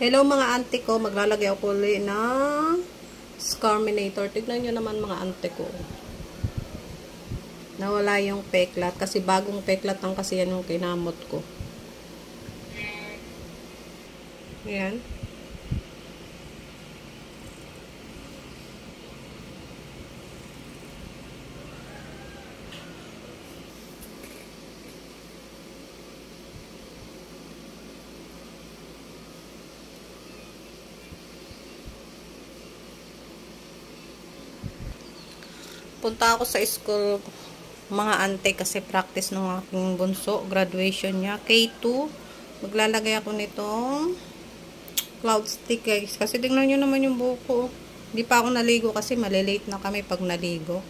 Hello mga auntie ko, maglalagay ako ulit ng Scarminator. Tignan nyo naman mga auntie ko. Nawala yung peklat kasi bagong peklat lang kasi yan yung kinamot ko. Ayan. Punta ako sa school mga ante kasi practice ng aking bunso, graduation niya, K2. Maglalagay ako nitong cloud stick guys, kasi tingnan nyo naman yung buko. Hindi pa ako naligo kasi malilate na kami pag naligo.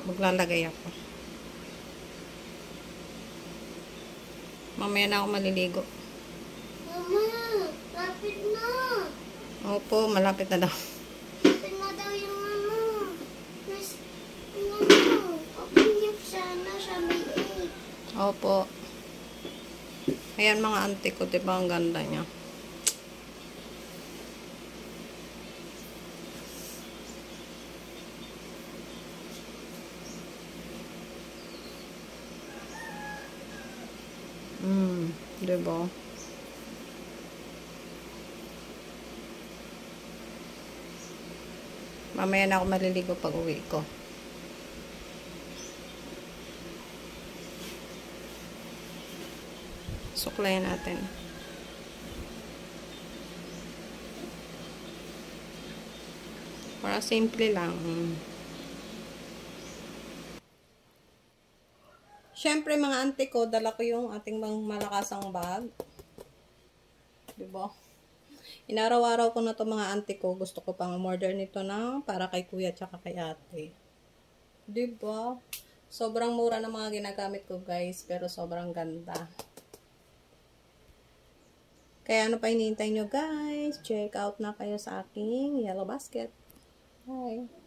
Maglalagay ako. Mamaya na ako maliligo. Mama, lapit na. Opo, malapit na daw. Opo. Ayan mga auntie ko, diba ang ganda niya. Diba? Mamaya na ako maliligo pag uwi ko. Suklayan natin. Para simple lang. Siyempre mga auntie ko, dala ko yung ating malakasang bag. Diba? Inaraw-araw ko na to mga auntie ko. Gusto ko pang umorder nito na para kay kuya tsaka kay ate. Diba? Sobrang mura ng mga ginagamit ko guys, pero sobrang ganda. Kaya ano pa hinihintay nyo guys? Check out na kayo sa aking yellow basket. Bye!